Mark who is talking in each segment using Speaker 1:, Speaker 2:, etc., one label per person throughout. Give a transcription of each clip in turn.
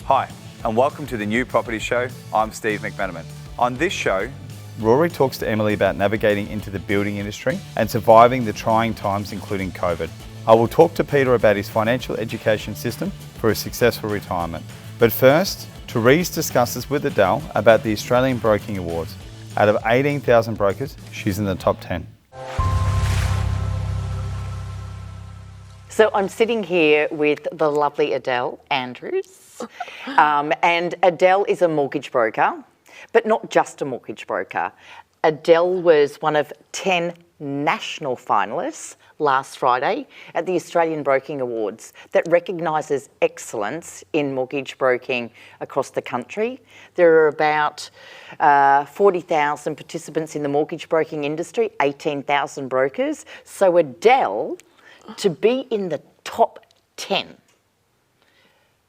Speaker 1: Hi, and welcome to the New Property Show. I'm Steve McMenamin. On this show, Rory talks to Emily about navigating into the building industry and surviving the trying times, including COVID. I will talk to Peter about his financial education system for a successful retirement. But first, Therese discusses with Adel about the Australian Broking Awards. Out of 18,000 brokers, she's in the top 10.
Speaker 2: So I'm sitting here with the lovely Adel Andrews. And Adel is a mortgage broker, but not just a mortgage broker. Adel was one of 10 national finalists last Friday at the Australian Broking Awards that recognises excellence in mortgage broking across the country. There are about 40,000 participants in the mortgage broking industry, 18,000 brokers. So Adel, to be in the top 10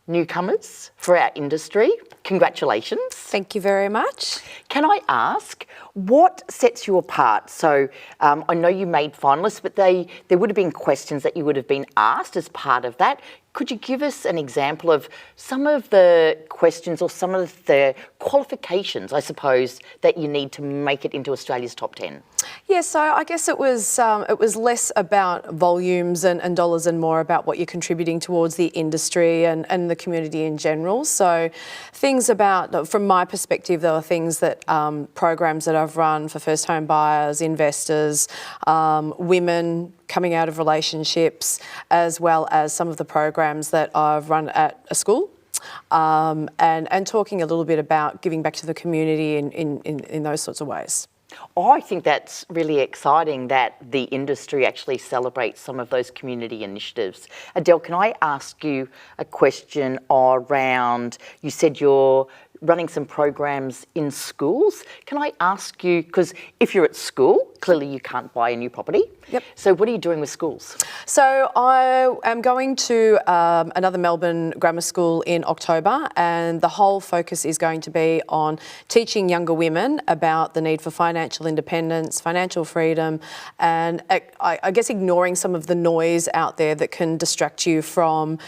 Speaker 2: newcomers for our industry, congratulations.
Speaker 3: Thank you very much.
Speaker 2: Can I ask, what sets you apart? So I know you made finalists, but there would have been questions that you would have been asked as part of that. Could you give us an example of some of the questions or some of the qualifications, I suppose, that you need to make it into Australia's top 10?
Speaker 3: Yeah, so I guess it was less about volumes and dollars and more about what you're contributing towards the industry and the community in general. So things about, from my perspective, there are things that programs that I've run for first home buyers, investors, women coming out of relationships, as well as some of the programs that I've run at a school. And talking a little bit about giving back to the community in those sorts of ways.
Speaker 2: I think that's really exciting that the industry actually celebrates some of those community initiatives. Adel, can I ask you a question around, you said you're running some programs in schools. Can I ask you, because if you're at school, clearly you can't buy a new property.
Speaker 3: Yep.
Speaker 2: So what are you doing with schools?
Speaker 3: So I am going to another Melbourne grammar school in October, and the whole focus is going to be on teaching younger women about the need for financial independence, financial freedom, and I guess ignoring some of the noise out there that can distract you from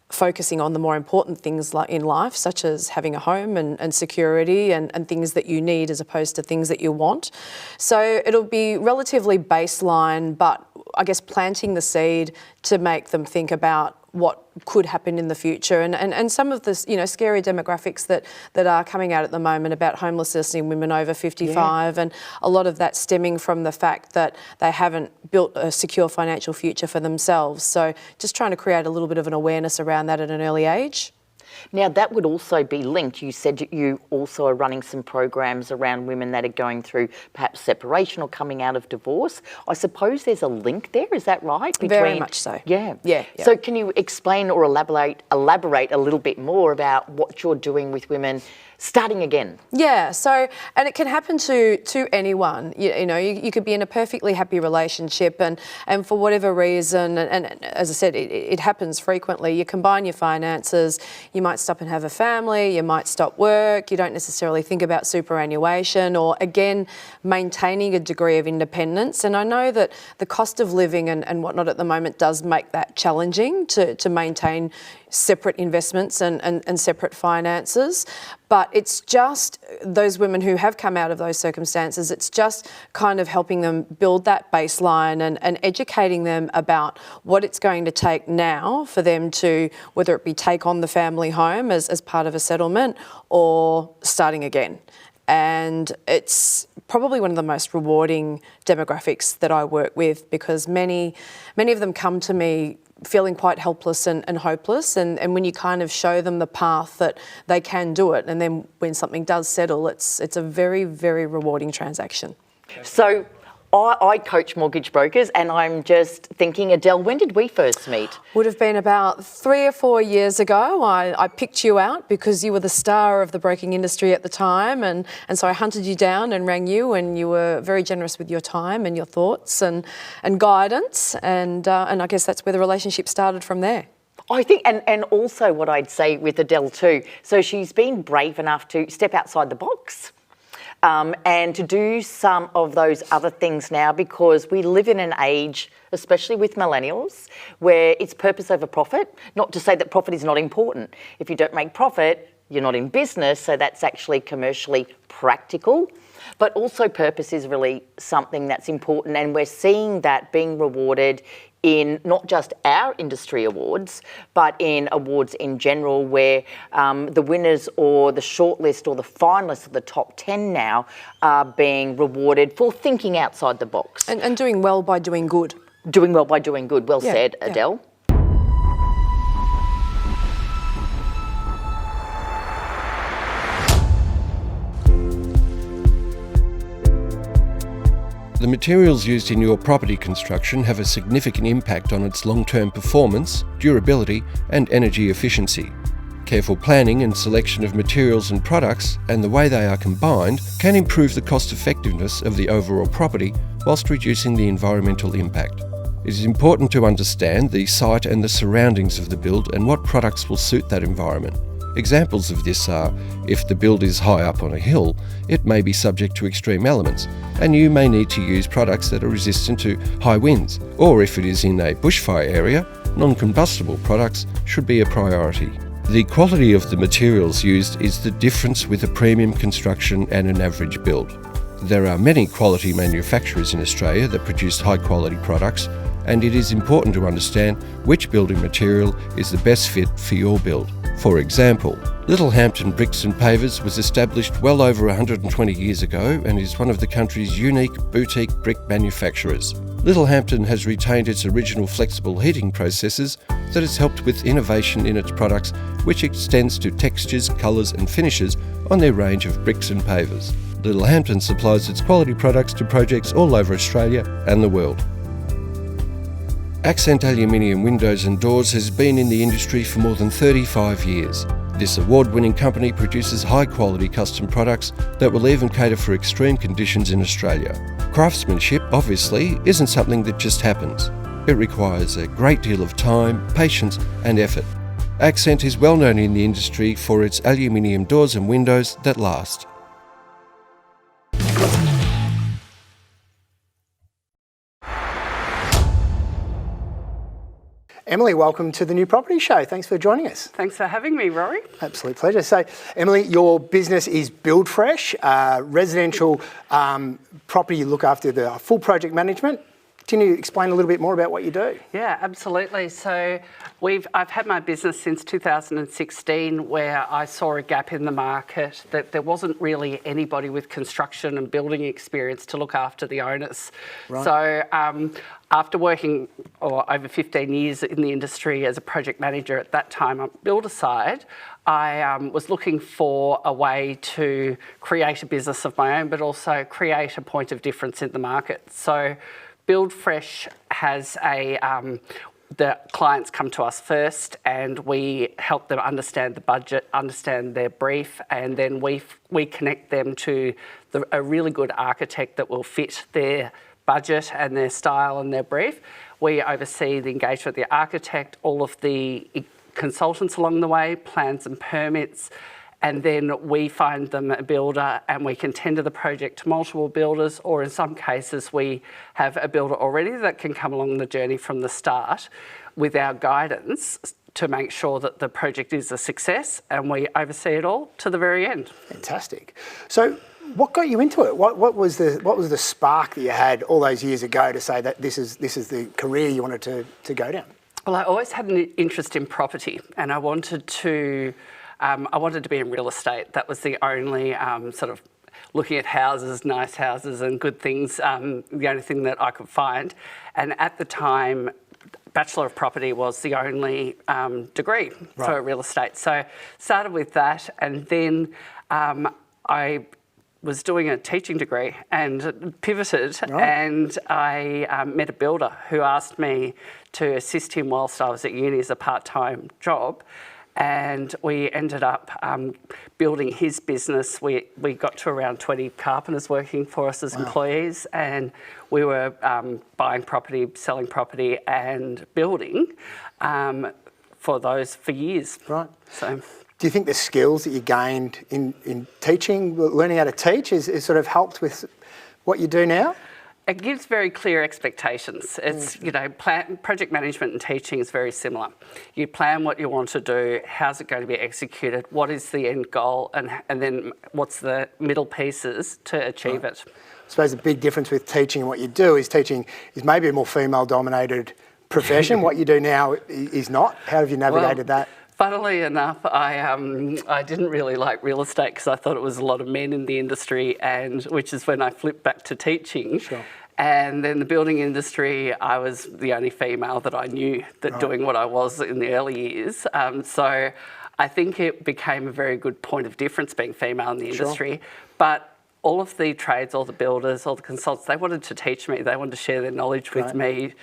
Speaker 3: focusing on the more important things in life, such as having a home and security and things that you need as opposed to things that you want. So it'll be relatively baseline, but I guess planting the seed to make them think about what could happen in the future and some of the scary demographics that are coming out at the moment about homelessness in women over 55, and a lot of that stemming from the fact that they haven't built a secure financial future for themselves. So just trying to create a little bit of an awareness around that at an early age.
Speaker 2: Now, that would also be linked. You said you also are running some programs around women that are going through perhaps separation or coming out of divorce. I suppose there's a link there, is that right?
Speaker 3: Very much so.
Speaker 2: Yeah.
Speaker 3: Yeah.
Speaker 2: So can you explain or elaborate a little bit more about what you're doing with women starting again?
Speaker 3: Yeah, so, and it can happen to anyone. You could be in a perfectly happy relationship and for whatever reason, and as I said, it happens frequently. You combine your finances, you might stop and have a family, you might stop work, you don't necessarily think about superannuation or, again, maintaining a degree of independence. And I know that the cost of living and whatnot at the moment does make that challenging to maintain separate investments and separate finances. But it's just those women who have come out of those circumstances, it's just kind of helping them build that baseline and educating them about what it's going to take now for them to, whether it be take on the family home as part of a settlement or starting again. And it's probably one of the most rewarding demographics that I work with, because many of them come to me feeling quite helpless and hopeless, and when you kind of show them the path that they can do it, and then when something does settle, it's a very, very rewarding transaction.
Speaker 2: So I coach mortgage brokers, and I'm just thinking, Adel, when did we first meet?
Speaker 3: Would have been about 3 or 4 years ago. I picked you out because you were the star of the broking industry at the time, and so I hunted you down and rang you, and you were very generous with your time and your thoughts and guidance, and I guess that's where the relationship started from there.
Speaker 2: I think, and also what I'd say with Adel too, so she's been brave enough to step outside the box. and to do some of those other things now, because we live in an age, especially with millennials, where it's purpose over profit. Not to say that profit is not important. If you don't make profit, you're not in business, so that's actually commercially practical. But also purpose is really something that's important, and we're seeing that being rewarded in not just our industry awards, but in awards in general, where the winners or the shortlist or the finalists of the top 10 now are being rewarded for thinking outside the box.
Speaker 3: And doing well by doing good.
Speaker 2: Doing well by doing good. Well said, Adel.
Speaker 4: The materials used in your property construction have a significant impact on its long-term performance, durability and energy efficiency. Careful planning and selection of materials and products and the way they are combined can improve the cost effectiveness of the overall property whilst reducing the environmental impact. It is important to understand the site and the surroundings of the build and what products will suit that environment. Examples of this are, if the build is high up on a hill, it may be subject to extreme elements, and you may need to use products that are resistant to high winds. Or if it is in a bushfire area, non-combustible products should be a priority. The quality of the materials used is the difference with a premium construction and an average build. There are many quality manufacturers in Australia that produce high quality products, and it is important to understand which building material is the best fit for your build. For example, Littlehampton Bricks and Pavers was established well over 120 years ago and is one of the country's unique boutique brick manufacturers. Littlehampton has retained its original flexible heating processes that has helped with innovation in its products, which extends to textures, colours and finishes on their range of bricks and pavers. Littlehampton supplies its quality products to projects all over Australia and the world. Accent Aluminium Windows and Doors has been in the industry for more than 35 years. This award-winning company produces high-quality custom products that will even cater for extreme conditions in Australia. Craftsmanship, obviously, isn't something that just happens. It requires a great deal of time, patience and effort. Accent is well known in the industry for its aluminium doors and windows that last.
Speaker 5: Emily, welcome to the New Property Show. Thanks for joining us.
Speaker 6: Thanks for having me, Rory.
Speaker 5: Absolute pleasure. So, Emily, your business is Build Fresh, residential property. You look after the full project management. Can you explain a little bit more about what you do?
Speaker 6: Yeah, absolutely. So I've had my business since 2016, where I saw a gap in the market that there wasn't really anybody with construction and building experience to look after the owners. Right. So after working over 15 years in the industry as a project manager at that time on builder side, I was looking for a way to create a business of my own, but also create a point of difference in the market. So Build Fresh has the clients come to us first and we help them understand the budget, understand their brief, and then we connect them to a really good architect that will fit their budget and their style and their brief. We oversee the engagement of the architect, all of the consultants along the way, plans and permits, and then we find them a builder and we can tender the project to multiple builders, or in some cases we have a builder already that can come along the journey from the start with our guidance to make sure that the project is a success, and we oversee it all to the very end.
Speaker 5: Fantastic. So what got you into it? What was the spark that you had all those years ago to say that this is the career you wanted to go down?
Speaker 6: Well, I always had an interest in property, and I wanted to be in real estate. That was the only sort of looking at houses, nice houses and good things, the only thing that I could find. And at the time, Bachelor of Property was the only degree for real estate. So started with that, and then I was doing a teaching degree and pivoted, and I met a builder who asked me to assist him whilst I was at uni as a part-time job. And we ended up building his business. We got to around 20 carpenters working for us as employees, and we were buying property, selling property and building for years.
Speaker 5: Right.
Speaker 6: So,
Speaker 5: Do you think the skills that you gained in teaching, learning how to teach, is sort of helped with what you do now?
Speaker 6: It gives very clear expectations. It's, project management and teaching is very similar. You plan what you want to do, how's it going to be executed, what is the end goal, and then what's the middle pieces to achieve it.
Speaker 5: I suppose the big difference with teaching and what you do is teaching is maybe a more female-dominated profession. What you do now is not. How have you navigated that?
Speaker 6: Funnily enough, I didn't really like real estate because I thought it was a lot of men in the industry, and which is when I flipped back to teaching.
Speaker 5: Sure.
Speaker 6: And then the building industry, I was the only female that I knew that doing what I was in the early years. So I think it became a very good point of difference being female in the industry. But all of the trades, all the builders, all the consultants, they wanted to teach me. They wanted to share their knowledge with me,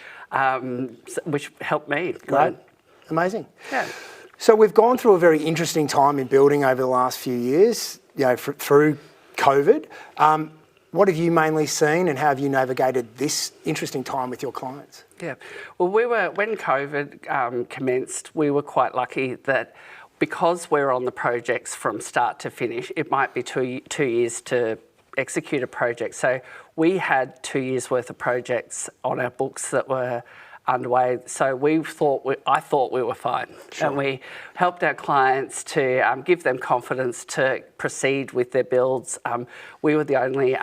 Speaker 6: which helped me.
Speaker 5: Great. Amazing.
Speaker 6: Yeah.
Speaker 5: So we've gone through a very interesting time in building over the last few years, through COVID. What have you mainly seen, and how have you navigated this interesting time with your clients?
Speaker 6: Yeah, well, when COVID commenced, we were quite lucky that because we're on the projects from start to finish, it might be two years to execute a project. So we had 2 years worth of projects on our books that were underway, so I thought we were fine. Sure. And we helped our clients to give them confidence to proceed with their builds. We were the only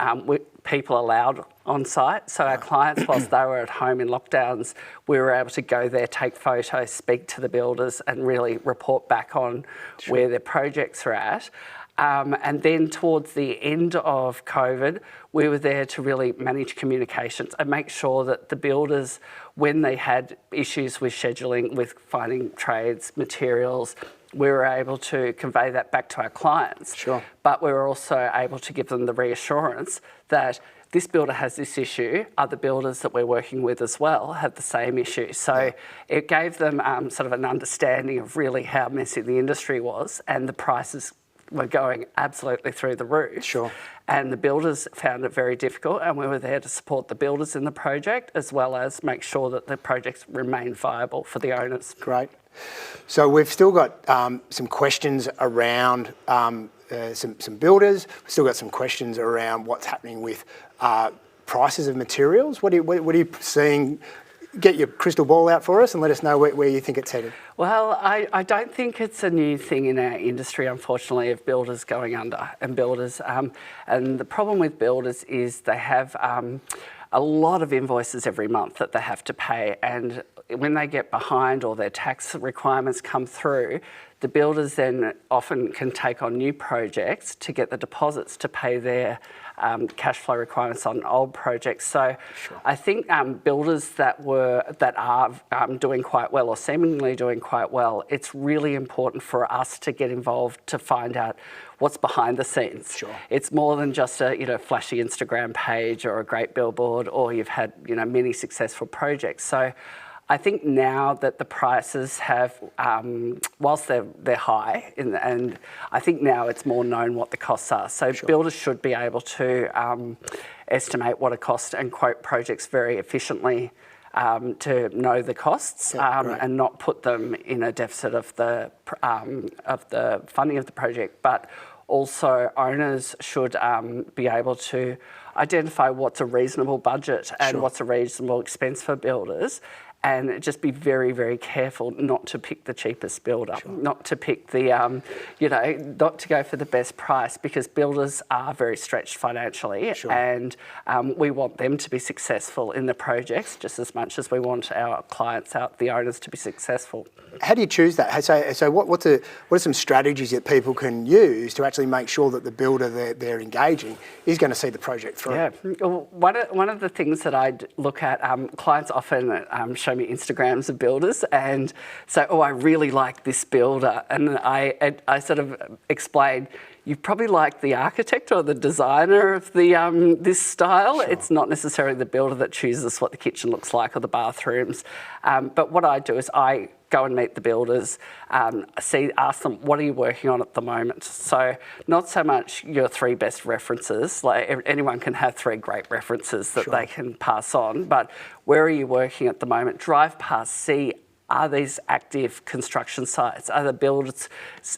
Speaker 6: people allowed on site, so our clients, whilst they were at home in lockdowns, we were able to go there, take photos, speak to the builders and really report back on where their projects are at. And then towards the end of COVID, we were there to really manage communications and make sure that the builders, when they had issues with scheduling, with finding trades, materials, we were able to convey that back to our clients.
Speaker 5: Sure.
Speaker 6: But we were also able to give them the reassurance that this builder has this issue, other builders that we're working with as well have the same issue. So it gave them sort of an understanding of really how messy the industry was, and the prices were going absolutely through the roof.
Speaker 5: Sure.
Speaker 6: And the builders found it very difficult, and we were there to support the builders in the project as well as make sure that the projects remain viable for the owners.
Speaker 5: Great. So we've still got some questions around some builders. We've still got some questions around what's happening with prices of materials. What are you seeing? Get your crystal ball out for us and let us know where you think it's headed.
Speaker 6: Well, I don't think it's a new thing in our industry, unfortunately, of builders going under and builders. And the problem with builders is they have a lot of invoices every month that they have to pay, and when they get behind or their tax requirements come through, the builders then often can take on new projects to get the deposits to pay their cash flow requirements on old projects. So I think builders that are doing quite well or seemingly doing quite well, it's really important for us to get involved to find out what's behind the scenes.
Speaker 5: Sure.
Speaker 6: It's more than just a flashy Instagram page or a great billboard, or you've had many successful projects. So I think now that the prices have, whilst they're high, and I think now it's more known what the costs are. So builders should be able to estimate what it costs and quote projects very efficiently to know the costs and not put them in a deficit of the funding of the project. But also owners should be able to identify what's a reasonable budget and what's a reasonable expense for builders, and just be very, very careful not to pick the cheapest builder, not to pick the, not to go for the best price, because builders are very stretched financially, and we want them to be successful in the projects just as much as we want our clients, the owners, to be successful. How
Speaker 5: do you choose that? So what are some strategies that people can use to actually make sure that the builder they're engaging is going to see the project through?
Speaker 6: Yeah, one of the things that I look at, clients often show me Instagrams of builders and say, oh, I really like this builder. And I sort of explain, you probably like the architect or the designer of the this style. It's not necessarily the builder that chooses what the kitchen looks like or the bathrooms. But what I do is I go and meet the builders, ask them, what are you working on at the moment? So not so much your 3 best references, like anyone can have 3 great references that they can pass on, but where are you working at the moment? Drive past, see, are these active construction sites? Are the builders,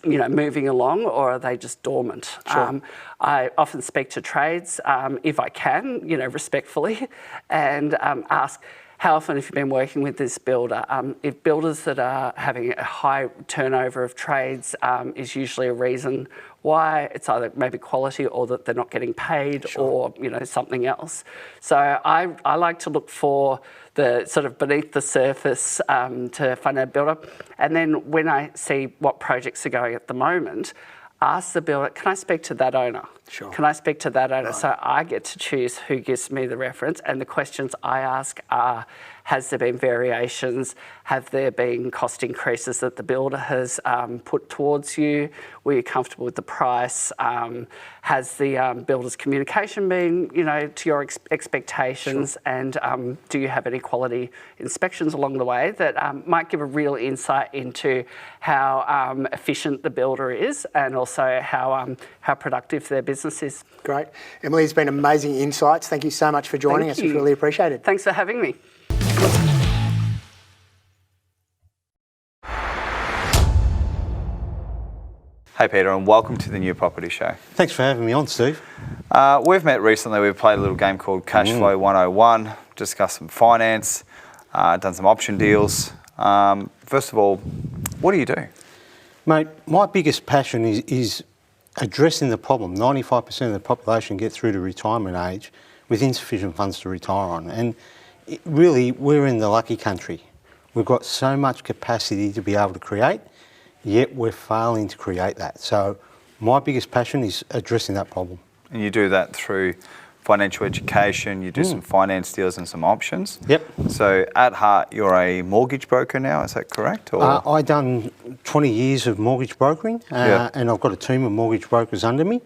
Speaker 6: moving along, or are they just dormant?
Speaker 5: Sure.
Speaker 6: I often speak to trades, if I can, respectfully, and ask, how often have you been working with this builder? If builders that are having a high turnover of trades is usually a reason why, it's either maybe quality or that they're not getting paid, or something else. So I like to look for the sort of beneath the surface to find a builder, and then when I see what projects are going at the moment, ask the builder, can I speak to that owner?
Speaker 5: Sure.
Speaker 6: Can I speak to that owner? Right. So I get to choose who gives me the reference, and the questions I ask are, has there been variations? Have there been cost increases that the builder has put towards you? Were you comfortable with the price? Has the builder's communication been, to your expectations? Sure. And do you have any quality inspections along the way that might give a real insight into how efficient the builder is, and also how productive their business is?
Speaker 5: Great. Emily, it's been amazing insights. Thank you so much for joining us. We really appreciate it.
Speaker 6: Thanks for having me.
Speaker 1: Hey Peter, and welcome to the New Property Show.
Speaker 7: Thanks for having me on, Steve.
Speaker 1: We've met recently. We've played a little game called Cash Flow 101, discussed some finance, done some option deals. First of all, what do you do?
Speaker 7: Mate, my biggest passion is addressing the problem. 95% of the population get through to retirement age with insufficient funds to retire on. And really, we're in the lucky country. We've got so much capacity to be able to create, yet we're failing to create that. So my biggest passion is addressing that problem.
Speaker 1: And you do that through financial education, you do some finance deals and some options.
Speaker 7: Yep.
Speaker 1: So at heart, you're a mortgage broker now, is that correct? Or?
Speaker 7: I've done 20 years of mortgage brokering, and I've got a team of mortgage brokers under me.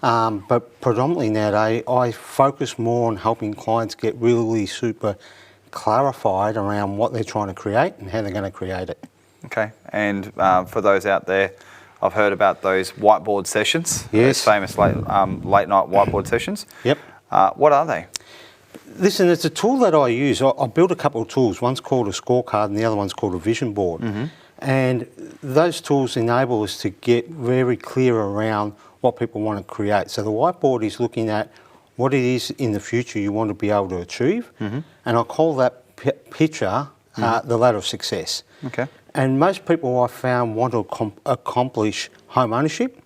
Speaker 7: But predominantly nowadays, I focus more on helping clients get really super clarified around what they're trying to create and how they're going to create it.
Speaker 1: Okay, and for those out there, I've heard about those whiteboard sessions.
Speaker 7: Yes.
Speaker 1: Those famous late night whiteboard sessions.
Speaker 7: Yep.
Speaker 1: What are they?
Speaker 7: Listen, it's a tool that I use. I built a couple of tools. One's called a scorecard and the other one's called a vision board. And those tools enable us to get very clear around what people want to create. So the whiteboard is looking at what it is in the future you want to be able to achieve. And I call that picture the ladder of success.
Speaker 1: Okay.
Speaker 7: And most people I've found want to accomplish home ownership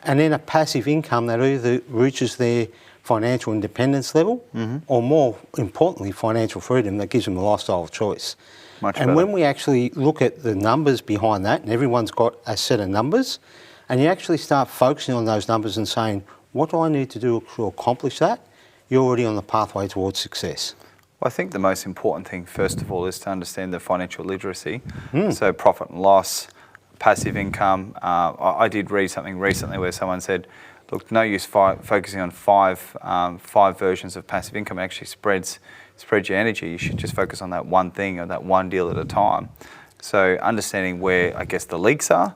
Speaker 7: and then a passive income that either reaches their financial independence level or, more importantly, financial freedom that gives them a lifestyle of choice.
Speaker 1: Much
Speaker 7: and
Speaker 1: better.
Speaker 7: when we actually look at the numbers behind that, and everyone's got a set of numbers, and you actually start focusing on those numbers and saying, what do I need to do to accomplish that? You're already on the pathway towards success.
Speaker 1: Well, I think the most important thing, first of all, is to understand the financial literacy. So profit and loss, passive income. I did read something recently where someone said, look, no use focusing on five versions of passive income. It actually spreads your energy. You should just focus on that one thing or that one deal at a time. So understanding where, I guess, the leaks are,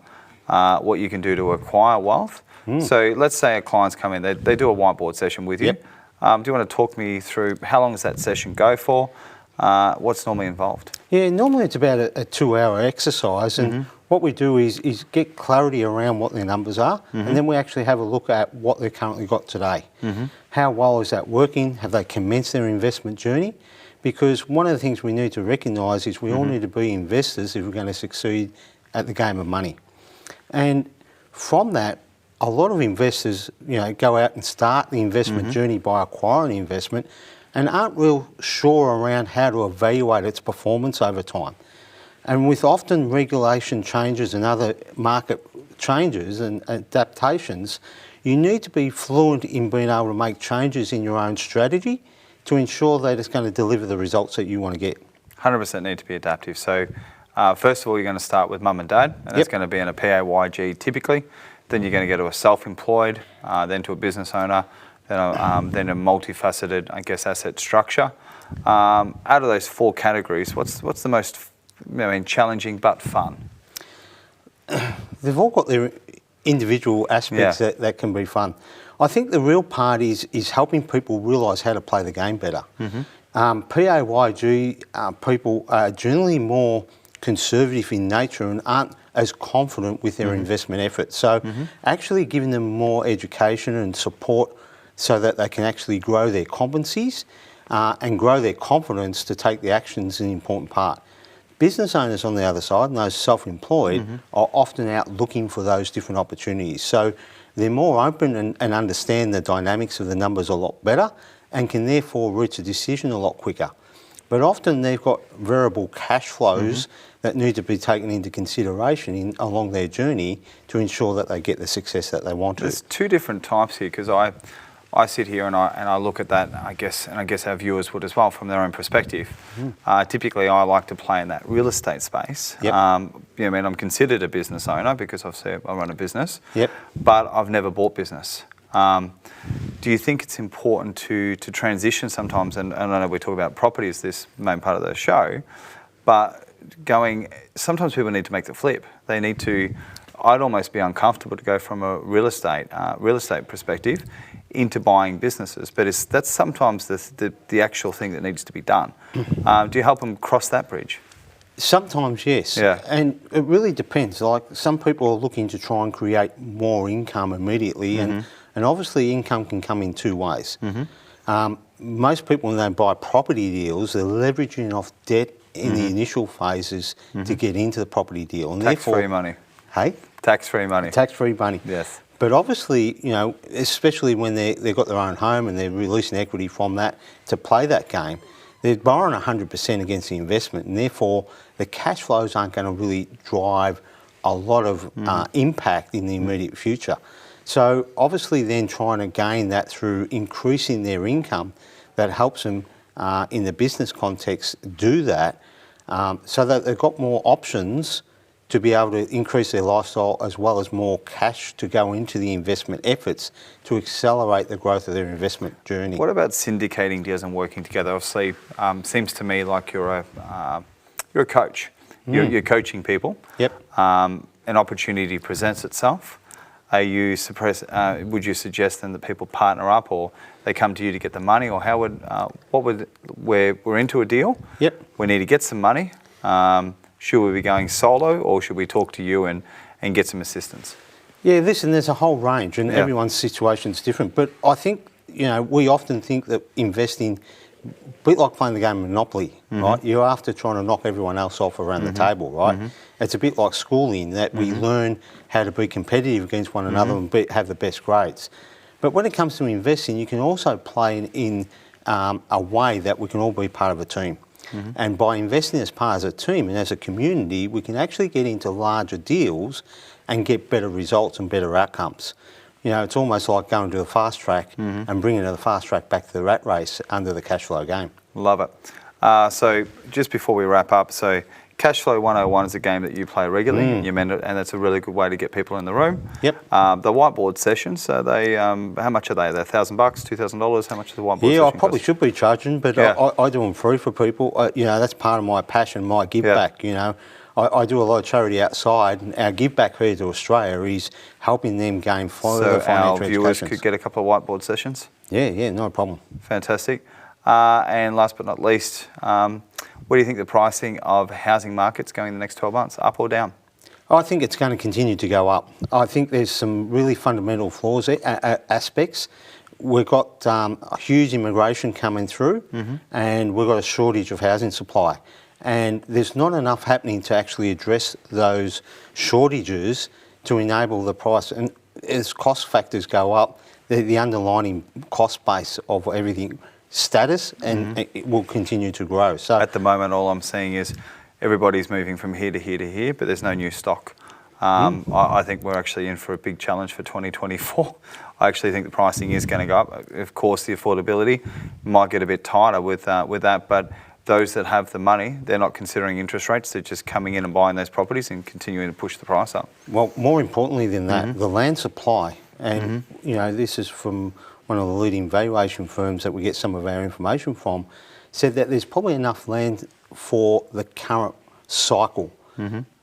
Speaker 1: what you can do to acquire wealth. So let's say a client's come in, they do a whiteboard session with you.
Speaker 7: Yep.
Speaker 1: Do you want to talk me through how long does that session go for? What's normally involved?
Speaker 7: Yeah, normally it's about a 2-hour exercise, and what we do is get clarity around what their numbers are, and then we actually have a look at what they've currently got today. How well is that working? Have they commenced their investment journey? Because one of the things we need to recognise is we all need to be investors if we're going to succeed at the game of money. And from that, a lot of investors, go out and start the investment journey by acquiring investment and aren't real sure around how to evaluate its performance over time. And with often regulation changes and other market changes and adaptations, you need to be fluent in being able to make changes in your own strategy to ensure that it's going to deliver the results that you want to get.
Speaker 1: 100% need to be adaptive. So first of all, you're going to start with mum and dad, and that's going to be in a PAYG typically. Then you're going to go to a self-employed, then to a business owner, then a multifaceted, I guess, asset structure. Out of those 4 categories, what's the most challenging but fun?
Speaker 7: They've all got their individual aspects that can be fun. I think the real part is helping people realise how to play the game better. PAYG people are generally more conservative in nature and aren't as confident with their investment efforts. So actually giving them more education and support so that they can actually grow their competencies and grow their confidence to take the actions is an important part. Business owners on the other side, and those self-employed, are often out looking for those different opportunities. So they're more open and understand the dynamics of the numbers a lot better and can therefore reach a decision a lot quicker. But often they've got variable cash flows that need to be taken into consideration along their journey to ensure that they get the success that they want to.
Speaker 1: There's two different types here, because I sit here and I look at that, I guess our viewers would as well from their own perspective. Typically, I like to play in that real estate space.
Speaker 7: Yep.
Speaker 1: I'm considered a business owner because I run a business.
Speaker 7: Yep.
Speaker 1: But I've never bought business. Do you think it's important to transition sometimes? And I know we talk about property as this main part of the show, but sometimes people need to make the flip. They need to. I'd almost be uncomfortable to go from a real estate perspective into buying businesses, but that's sometimes the actual thing that needs to be done. Do you help them cross that bridge?
Speaker 7: Sometimes, yes.
Speaker 1: Yeah.
Speaker 7: And it really depends. Like some people are looking to try and create more income immediately, and obviously income can come in two ways. Most people, when they buy property deals, they're leveraging off debt in the initial phases to get into the property deal. And
Speaker 1: Tax-free money.
Speaker 7: Hey?
Speaker 1: Tax-free money.
Speaker 7: Tax-free money.
Speaker 1: Yes.
Speaker 7: But obviously, especially when they've got their own home and they're releasing equity from that to play that game, they're borrowing 100% against the investment, and therefore the cash flows aren't going to really drive a lot of impact in the immediate future. So obviously then trying to gain that through increasing their income, that helps them in the business context do that, so that they've got more options to be able to increase their lifestyle, as well as more cash to go into the investment efforts to accelerate the growth of their investment journey.
Speaker 1: What about syndicating deals and working together? Obviously, seems to me like you're a coach. You're coaching people.
Speaker 7: Yep.
Speaker 1: An opportunity presents itself. Would you suggest then that people partner up, or they come to you to get the money, or we're into a deal?
Speaker 7: Yep.
Speaker 1: We need to get some money. Should we be going solo, or should we talk to you and get some assistance?
Speaker 7: Yeah, listen, there's a whole range, and everyone's situation's different. But I think, we often think that investing, a bit like playing the game of Monopoly, right? You're after trying to knock everyone else off around the table, right? It's a bit like schooling, that we learn how to be competitive against one another and have the best grades. But when it comes to investing, you can also play in a way that we can all be part of a team. And by investing as part of a team and as a community, we can actually get into larger deals and get better results and better outcomes. It's almost like going to the fast track and bringing the fast track back to the rat race under the cash flow game. Love
Speaker 1: it. So just before we wrap up, Cash Flow 101 is a game that you play regularly, and that's a really good way to get people in the room.
Speaker 7: Yep.
Speaker 1: The whiteboard sessions, so they, how much are they? They're $1,000, $2,000. How much is the whiteboard session?
Speaker 7: Yeah, I probably should be charging, but I do them free for people. That's part of my passion, my give back. I do a lot of charity outside, and our give back here to Australia is helping them gain further financial education. So our viewers
Speaker 1: could get a couple of whiteboard sessions?
Speaker 7: Yeah, no problem.
Speaker 1: Fantastic. And last but not least, what do you think the pricing of housing market's going in the next 12 months, up or down?
Speaker 7: I think it's going to continue to go up. I think there's some really fundamental flaws, aspects. We've got a huge immigration coming through, and we've got a shortage of housing supply. And there's not enough happening to actually address those shortages to enable the price. And as cost factors go up, the underlying cost base of everything status, and it will continue to grow. So
Speaker 1: at the moment, all I'm seeing is everybody's moving from here to here to here, but there's no new stock. I think we're actually in for a big challenge for 2024. I actually think the pricing is going to go up. Of course, the affordability might get a bit tighter with that, but those that have the money, they're not considering interest rates. They're just coming in and buying those properties and continuing to push the price up.
Speaker 7: Well, more importantly than that, the land supply, and this is from one of the leading valuation firms that we get some of our information from, said that there's probably enough land for the current cycle.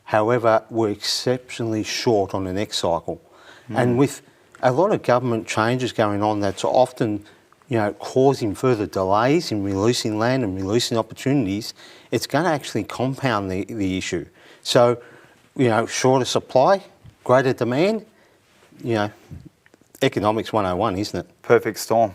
Speaker 7: However, we're exceptionally short on the next cycle. And with a lot of government changes going on, that's often causing further delays in releasing land and releasing opportunities, it's going to actually compound the issue. So, shorter supply, greater demand, economics 101, isn't it?
Speaker 1: Perfect storm.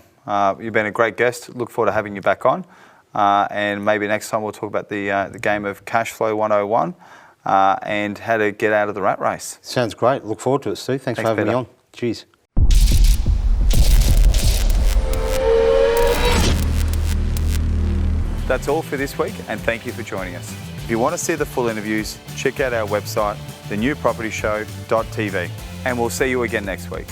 Speaker 1: You've been a great guest. Look forward to having you back on. And maybe next time we'll talk about the game of Cash Flow 101 and how to get out of the rat race.
Speaker 7: Sounds great. Look forward to it, Steve. Thanks for having me on. Cheers.
Speaker 1: That's all for this week, and thank you for joining us. If you want to see the full interviews, check out our website, thenewpropertyshow.tv, and we'll see you again next week.